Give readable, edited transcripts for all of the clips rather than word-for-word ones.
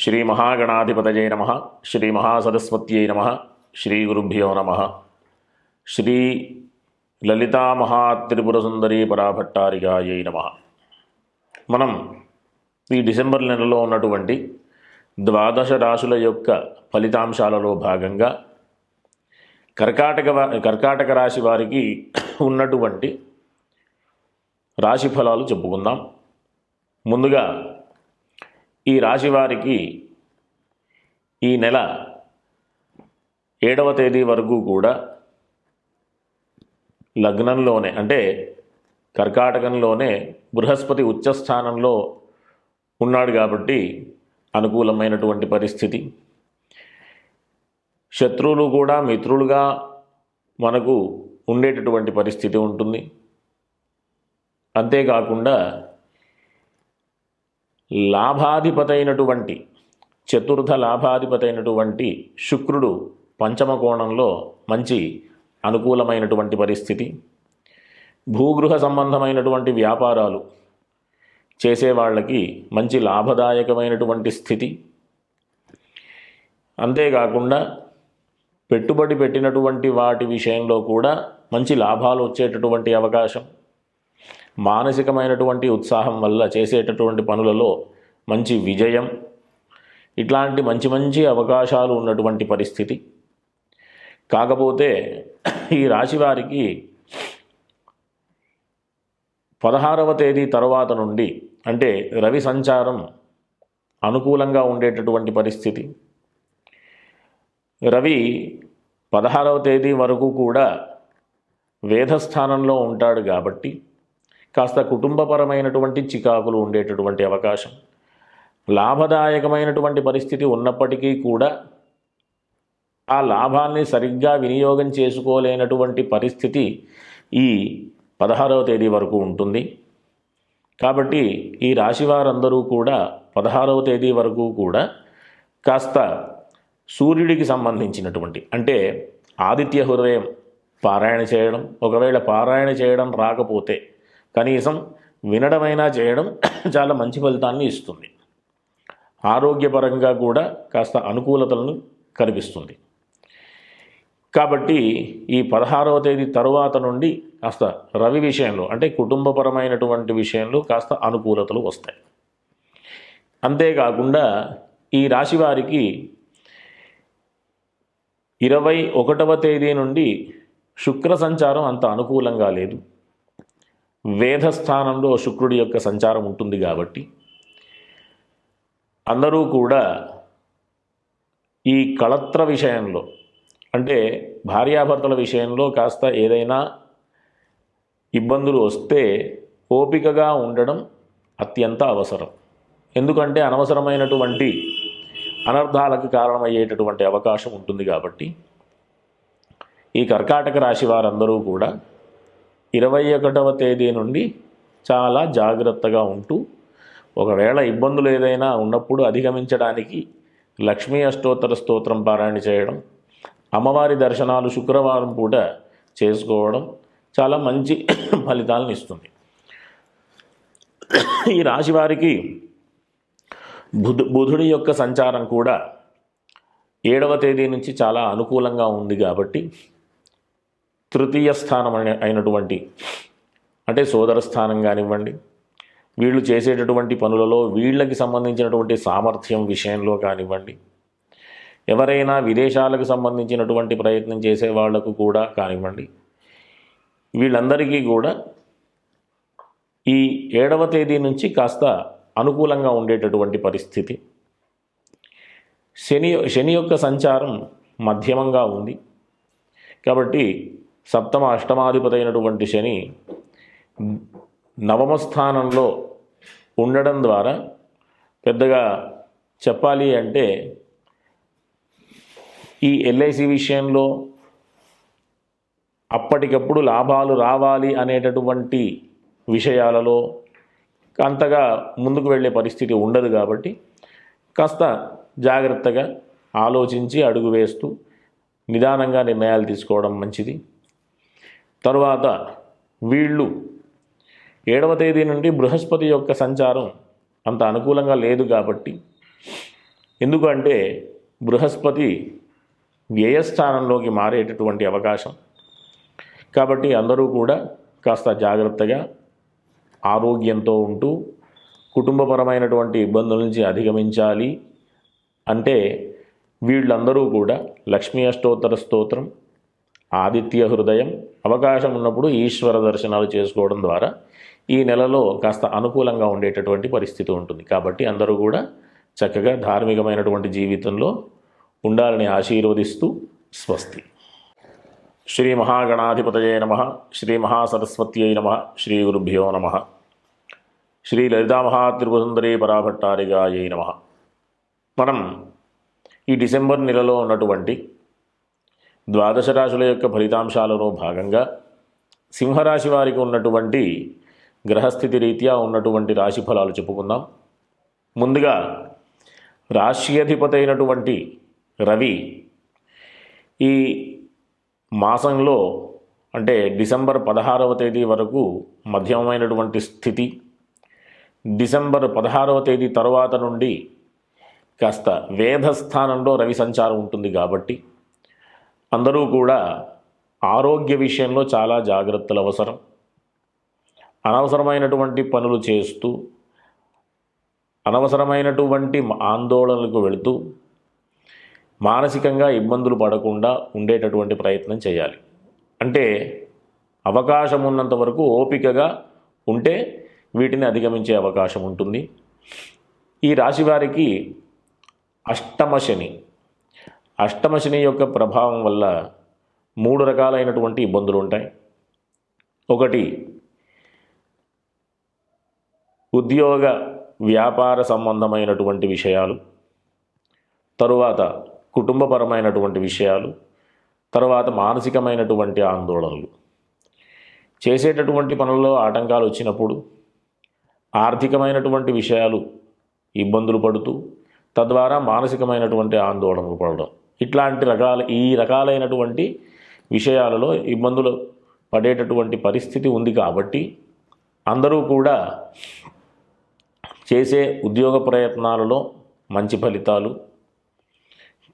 శ్రీ మహాగణాధిపతయే నమః. శ్రీ మహాసరస్వత్యై నమః. శ్రీ గురుభ్యో నమః. శ్రీ లలితా మహాత్రిపురసుందరీ పరాభట్టారికాయై నమః. మనం ఈ డిసెంబర్ నెలలో ఉన్నటువంటి ద్వాదశ రాశుల యొక్క ఫలితాంశాలలో భాగంగా కర్కాటక రాశి వారికి ఉన్నటువంటి రాశి ఫలాలు చెప్పుకుందాం. ముందుగా ఈ రాశి వారికి ఈ నెల 7వ తేదీ వరకు కూడా లగ్నంలోనే అంటే కర్కాటకంలోనే బృహస్పతి ఉచ్చస్థానంలో ఉన్నాడు కాబట్టి అనుకూలమైనటువంటి పరిస్థితి. శత్రువులు కూడా మిత్రులుగా మనకు ఉండేటటువంటి పరిస్థితి ఉంటుంది. అంతేకాకుండా లాభాధిపతైనటువంటి చతుర్థ లాభాధిపతైనటువంటి శుక్రుడు పంచమ కోణంలో మంచి అనుకూలమైనటువంటి పరిస్థితి. భూగృహ సంబంధమైనటువంటి వ్యాపారాలు చేసేవాళ్ళకి మంచి లాభదాయకమైనటువంటి స్థితి. అంతేకాకుండా పెట్టుబడి పెట్టినటువంటి వాటి విషయంలో కూడా మంచి లాభాలు వచ్చేటటువంటి అవకాశం. మానసికమైనటువంటి ఉత్సాహం వల్ల చేసేటటువంటి పనులలో మంచి విజయం, ఇట్లాంటి మంచి అవకాశాలు ఉన్నటువంటి పరిస్థితి. కాకపోతే ఈ రాశి వారికి 16వ తేదీ తర్వాత నుండి అంటే రవి సంచారం అనుకూలంగా ఉండేటటువంటి పరిస్థితి. రవి 16వ తేదీ వరకు కూడా వేధస్థానంలో ఉంటాడు కాబట్టి కాస్త కుటుంబపరమైనటువంటి చికాకులు ఉండేటటువంటి అవకాశం. లాభదాయకమైనటువంటి పరిస్థితి ఉన్నప్పటికీ కూడా ఆ లాభాన్ని సరిగ్గా వినియోగం చేసుకోలేనటువంటి పరిస్థితి ఈ 16వ తేదీ వరకు ఉంటుంది. కాబట్టి ఈ రాశి వారందరూ కూడా 16వ తేదీ వరకు కూడా కాస్త సూర్యుడికి సంబంధించినటువంటి అంటే ఆదిత్య హృదయం పారాయణ చేయడం, ఒకవేళ పారాయణ చేయడం రాకపోతే కనీసం వినడమైనా చేయడం చాలా మంచి ఫలితాన్ని ఇస్తుంది. ఆరోగ్యపరంగా కూడా కాస్త అనుకూలతలను కనిపిస్తుంది. కాబట్టి ఈ 16వ తేదీ తరువాత నుండి కాస్త రవి విషయంలో అంటే కుటుంబపరమైనటువంటి విషయంలో కాస్త అనుకూలతలు వస్తాయి. అంతేకాకుండా ఈ రాశి వారికి 21వ తేదీ నుండి శుక్ర సంచారం అంత అనుకూలంగా లేదు. వేధస్థానంలో శుక్రుడి యొక్క సంచారం ఉంటుంది కాబట్టి అందరూ కూడా ఈ కళత్ర విషయంలో అంటే భార్యాభర్తల విషయంలో కాస్త ఏదైనా ఇబ్బందులు వస్తే ఓపికగా ఉండడం అత్యంత అవసరం. ఎందుకంటే అనవసరమైనటువంటి అనర్థాలకు కారణమయ్యేటటువంటి అవకాశం ఉంటుంది. కాబట్టి ఈ కర్కాటక రాశి వారందరూ కూడా 21వ తేదీ నుండి చాలా జాగ్రత్తగా ఉంటూ ఒకవేళ ఇబ్బందులు ఏదైనా ఉన్నప్పుడు అధిగమించడానికి లక్ష్మీ అష్టోత్తర స్తోత్రం పారాయణ చేయడం, అమ్మవారి దర్శనాలు శుక్రవారం పూట చేసుకోవడం చాలా మంచి ఫలితాలను ఇస్తుంది. ఈ రాశి వారికి బుధుడి యొక్క సంచారం కూడా 7వ తేదీ నుంచి చాలా అనుకూలంగా ఉంది. కాబట్టి తృతీయ స్థానం అయినటువంటి అంటే సోదర స్థానం కానివ్వండి, వీళ్ళు చేసేటటువంటి పనులలో వీళ్ళకి సంబంధించినటువంటి సామర్థ్యం విషయంలో కానివ్వండి, ఎవరైనా విదేశాలకు సంబంధించినటువంటి ప్రయత్నం చేసే వాళ్లకు కూడా కానివ్వండి, వీళ్ళందరికీ కూడా ఈ 7వ తేదీ నుంచి కాస్త అనుకూలంగా ఉండేటటువంటి పరిస్థితి. శని యొక్క సంచారం మధ్యమంగా ఉంది. కాబట్టి సప్తమ అష్టమాధిపతి అయినటువంటి శని 9వ స్థానంలో ఉండడం ద్వారా పెద్దగా చెప్పాలి అంటే ఈ ఎల్ఐసి విషయంలో అప్పటికప్పుడు లాభాలు రావాలి అనేటటువంటి విషయాలలో అంతగా ముందుకు వెళ్ళే పరిస్థితి ఉండదు. కాబట్టి కాస్త జాగ్రత్తగా ఆలోచించి అడుగు వేస్తూ నిదానంగా నిర్ణయాలు తీసుకోవడం మంచిది. తరువాత వీళ్ళు 7వ తేదీ నుండి బృహస్పతి యొక్క సంచారం అంత అనుకూలంగా లేదు. కాబట్టి ఎందుకంటే బృహస్పతి వ్యయస్థానంలోకి మారేటటువంటి అవకాశం. కాబట్టి అందరూ కూడా కాస్త జాగ్రత్తగా ఆరోగ్యంతో ఉంటూ కుటుంబపరమైనటువంటి ఇబ్బందుల నుంచి అధిగమించాలి అంటే వీళ్ళందరూ కూడా లక్ష్మీ అష్టోత్తర స్తోత్రం, ఆదిత్య హృదయం, అవకాశం ఉన్నప్పుడు ఈశ్వర దర్శనాలు చేసుకోవడం ద్వారా ఈ నెలలో కాస్త అనుకూలంగా ఉండేటటువంటి పరిస్థితి ఉంటుంది. కాబట్టి అందరూ కూడా చక్కగా ధార్మికమైనటువంటి జీవితంలో ఉండాలని ఆశీర్వదిస్తూ స్వస్తి. శ్రీ మహాగణాధిపతయే నమః. శ్రీ మహాసరస్వత్యై నమః. శ్రీ గురుభ్యో నమః. శ్రీ లలితామహాత్రిపురసుందరీ పరాభట్టారికాయై నమః. మనం ఈ డిసెంబర్ నెలలో ఉన్నటువంటి ద్వాదశ రాశుల యొక్క ఫలితాంశాలలో భాగంగా సింహరాశి వారికి ఉన్నటువంటి గ్రహస్థితి రీత్యా ఉన్నటువంటి రాశి ఫలాలు చెప్పుకుందాం. ముందుగా రాశ్యాధిపతి అయినటువంటి రవి ఈ మాసంలో అంటే డిసెంబర్ 16వ తేదీ వరకు మధ్యమైనటువంటి స్థితి, డిసెంబర్ 16వ తేదీ తర్వాత నుండి కాస్త వేధస్థానంలో రవి సంచారం ఉంటుంది. కాబట్టి అందరూ కూడా ఆరోగ్య విషయంలో చాలా జాగ్రత్తలు అవసరం. అనవసరమైనటువంటి పనులు చేస్తూ అనవసరమైనటువంటి ఆందోళనలకు వెళుతూ మానసికంగా ఇబ్బందులు పడకుండా ఉండేటటువంటి ప్రయత్నం చేయాలి. అంటే అవకాశం ఉన్నంత వరకు ఓపికగా ఉంటే వీటిని అధిగమించే అవకాశం ఉంటుంది. ఈ రాశి వారికి అష్టమ శని యొక్క ప్రభావం వల్ల 3 రకాలైనటువంటి ఇబ్బందులు ఉంటాయి. ఒకటి ఉద్యోగ వ్యాపార సంబంధమైనటువంటి విషయాలు, తరువాత కుటుంబపరమైనటువంటి విషయాలు, తర్వాత మానసికమైనటువంటి ఆందోళనలు. చేసేటటువంటి పనుల్లో ఆటంకాలు వచ్చినప్పుడు ఆర్థికమైనటువంటి విషయాలు ఇబ్బందులు పడుతూ తద్వారా మానసికమైనటువంటి ఆందోళనలు పడడం, ఇట్లాంటి ఈ రకాలైనటువంటి విషయాలలో ఇబ్బందులు పడేటటువంటి పరిస్థితి ఉంది. కాబట్టి అందరూ కూడా చేసే ఉద్యోగ ప్రయత్నాలలో మంచి ఫలితాలు,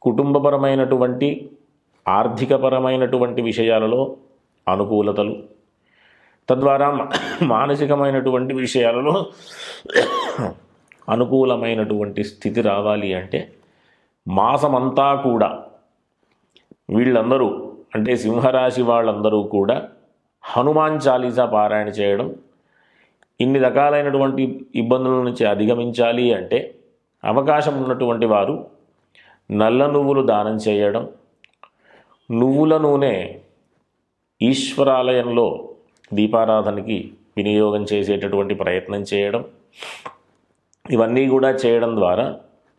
కుటుంబపరమైనటువంటి ఆర్థికపరమైనటువంటి విషయాలలో అనుకూలతలు, తద్వారా మానసికమైనటువంటి విషయాలలో అనుకూలమైనటువంటి స్థితి రావాలి అంటే మాసమంతా కూడా వీళ్ళందరూ అంటే సింహరాశి వాళ్ళందరూ కూడా హనుమాన్ చాలీసా పారాయణ చేయడం, ఇన్ని రకాలైనటువంటి ఇబ్బందుల నుంచి అధిగమించాలి అంటే అవకాశం ఉన్నటువంటి వారు నల్ల నువ్వులు దానం చేయడం, నువ్వుల నూనె ఈశ్వరాలయంలో దీపారాధనకి వినియోగం చేసేటటువంటి ప్రయత్నం చేయడం, ఇవన్నీ కూడా చేయడం ద్వారా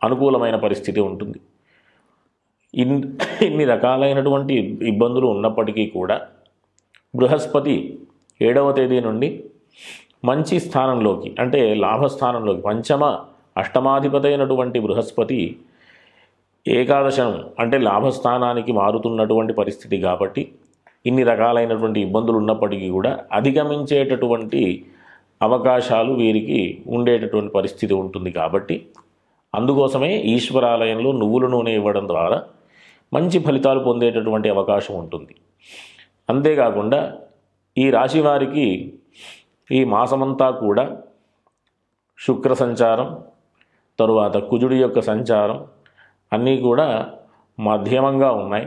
అనుకూలమైన పరిస్థితి ఉంటుంది. ఇన్ని రకాలైనటువంటి ఇబ్బందులు ఉన్నప్పటికీ కూడా బృహస్పతి 7వ తేదీ నుండి మంచి స్థానంలోకి అంటే లాభస్థానంలోకి, పంచమ అష్టమాధిపతి అయినటువంటి బృహస్పతి ఏకాదశం అంటే లాభస్థానానికి మారుతున్నటువంటి పరిస్థితి. కాబట్టి ఇన్ని రకాలైనటువంటి ఇబ్బందులు ఉన్నప్పటికీ కూడా అధిగమించేటటువంటి అవకాశాలు వీరికి ఉండేటటువంటి పరిస్థితి ఉంటుంది. కాబట్టి అందుకోసమే ఈశ్వరాలయంలో నువ్వుల నూనె ఇవ్వడం ద్వారా మంచి ఫలితాలు పొందేటటువంటి అవకాశం ఉంటుంది. అంతేకాకుండా ఈ రాశి వారికి ఈ మాసమంతా కూడా శుక్ర సంచారం, తరువాత కుజుడి యొక్క సంచారం అన్నీ కూడా మధ్యమంగా ఉన్నాయి.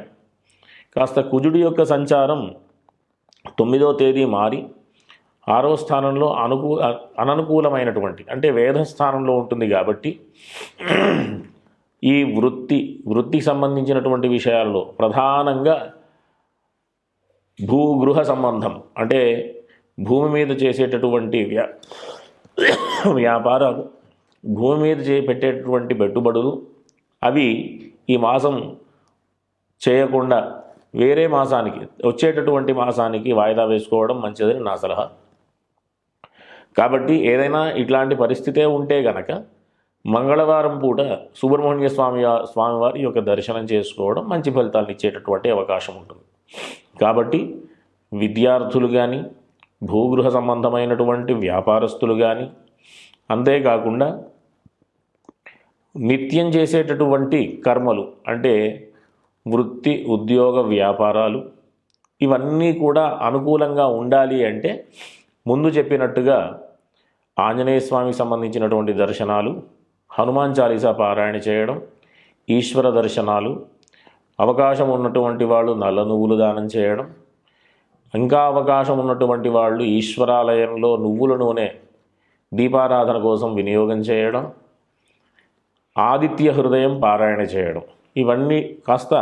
కాస్త కుజుడి యొక్క సంచారం 9వ తేదీ మారి 6వ స్థానంలో అననుకూలమైనటువంటి అంటే వేధస్థానంలో ఉంటుంది. కాబట్టి ఈ వృత్తికి సంబంధించినటువంటి విషయాల్లో ప్రధానంగా భూగృహ సంబంధం అంటే భూమి మీద చేసేటటువంటి వ్యాపారాలు, భూమి మీద పెట్టేటటువంటి పెట్టుబడులు అవి ఈ మాసం చేయకుండా వేరే మాసానికి వచ్చేటటువంటి మాసానికి వాయిదా వేసుకోవడం మంచిదని నా సలహా. కాబట్టి ఏదైనా ఇట్లాంటి పరిస్థితే ఉంటే గనక మంగళవారం పూట సుబ్రహ్మణ్య స్వామివారి యొక్క దర్శనం చేసుకోవడం మంచి ఫలితాలను ఇచ్చేటటువంటి అవకాశం ఉంటుంది. కాబట్టి విద్యార్థులు కానీ, భూగృహ సంబంధమైనటువంటి వ్యాపారస్తులు కానీ, అంతేకాకుండా నిత్యం చేసేటటువంటి కర్మలు అంటే వృత్తి, ఉద్యోగ, వ్యాపారాలు ఇవన్నీ కూడా అనుకూలంగా ఉండాలి అంటే ముందు చెప్పినట్టుగా ఆంజనేయ స్వామికి సంబంధించినటువంటి దర్శనాలు, హనుమాన్ చాలీసా పారాయణ చేయడం, ఈశ్వర దర్శనాలు, అవకాశం ఉన్నటువంటి వాళ్ళు నల్ల నువ్వులు దానం చేయడం, ఇంకా అవకాశం ఉన్నటువంటి వాళ్ళు ఈశ్వరాలయంలో నువ్వుల నూనె దీపారాధన కోసం వినియోగం చేయడం, ఆదిత్య హృదయం పారాయణ చేయడం, ఇవన్నీ కాస్త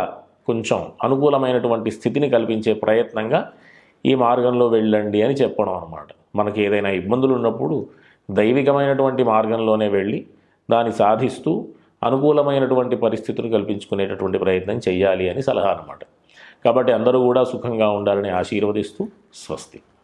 కొంచెం అనుకూలమైనటువంటి స్థితిని కల్పించే ప్రయత్నంగా ఈ మార్గంలో వెళ్ళండి అని చెప్పడం అన్నమాట. మనకి ఏదైనా ఇబ్బందులు ఉన్నప్పుడు దైవికమైనటువంటి మార్గంలోనే వెళ్ళి దాన్ని సాధిస్తూ అనుకూలమైనటువంటి పరిస్థితులు కల్పించుకునేటటువంటి ప్రయత్నం చేయాలి అని సలహా అన్నమాట. కాబట్టి అందరూ కూడా సుఖంగా ఉండాలని ఆశీర్వదిస్తూ స్వస్తి.